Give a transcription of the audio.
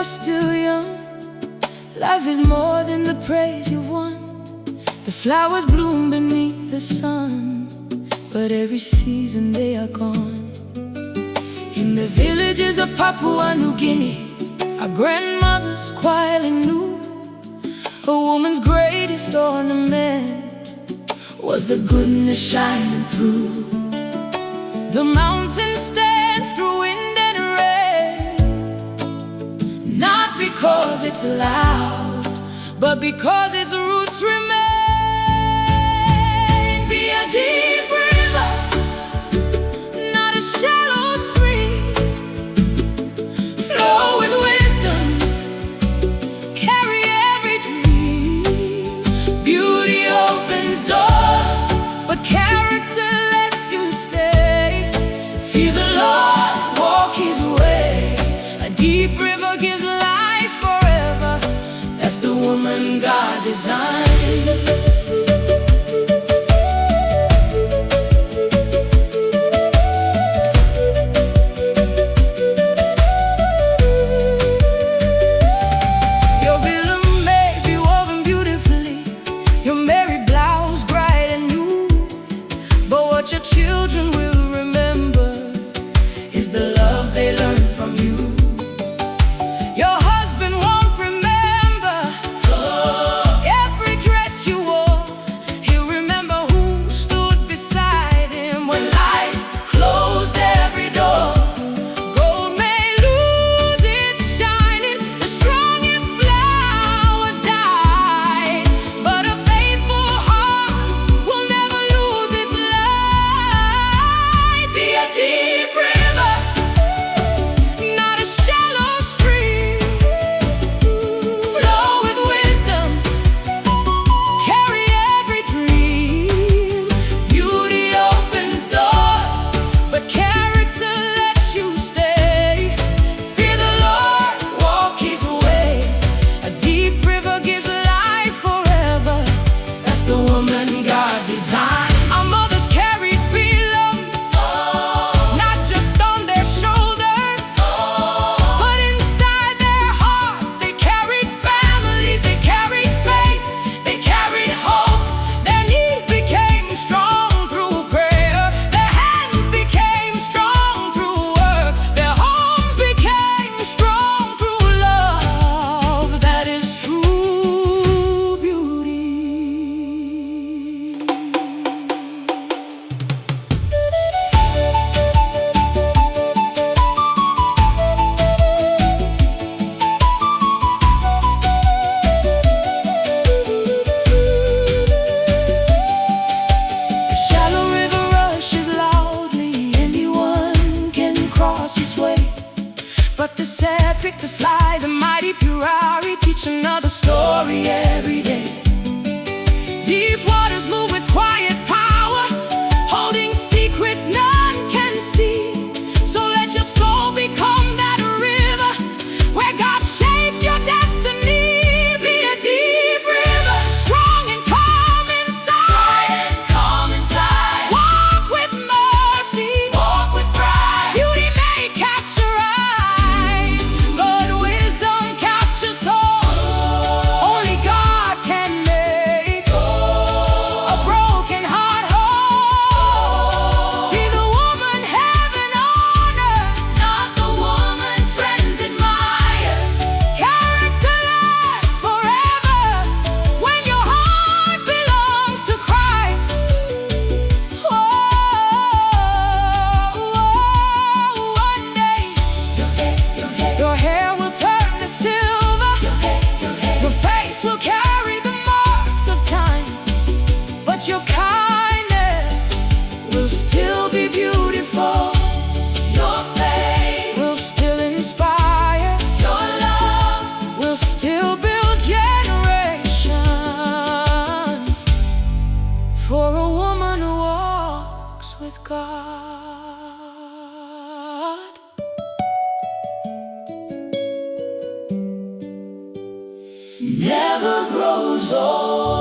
you're still young, life is more than the praise you've won. The flowers bloom beneath the sun, but every season they are gone. In the villages of Papua New Guinea, our grandmothers quietly knew a woman's greatest ornament was the goodness shining through. The mountain stands through wind and rain, not because it's loud, but because its roots remain. Be a deep river, not a shallow stream. Flow with wisdom, carry every dream. Beauty opens doors, but character lets you stay. Feel the Lord walk His way. A deep river gives life forever. That's the woman God designed. What your children will remember is the love they learned from you. Your husband won't remember every dress you wore. He'll remember who stood beside him when life closed every door. Gold may lose its shining, the strongest flowers die, but a faithful heart will never lose its love. Be a deep river, not a shallow stream. Flow with wisdom, carry every dream. Beauty opens doors, but character lets you stay. Fear the Lord, walk His way. A deep river gives life forever. That's the woman God designed. Our mothers carried pillows, not just on their shoulders, but inside their hearts. They carried families, they carried faith, they carried hope. Their knees became strong through prayer, their hands became strong through work, their homes became strong through love. That is true beauty. A shallow river rushes loudly, anyone can cross its way. But the Sepik, the fly, the mighty Purari teach another story every day. Deep waters move with quiet power, holding secrets none can see. So let your soul become that river where God shapes your destiny. Be a deep river, strong and calm inside. Walk with mercy, walk with pride. Beauty may capture eyes, but wisdom captures souls. Only God can make a broken heart whole. Be the woman heaven honors, not the woman trends admire. Character lasts forever when your heart belongs to Christ. One day your hair will turn to silver, your face will carry the marks of time, but your kindness will still be beautiful. Your faith will still inspire. Your love will still build generations. For a woman who walks with God. Never grows old.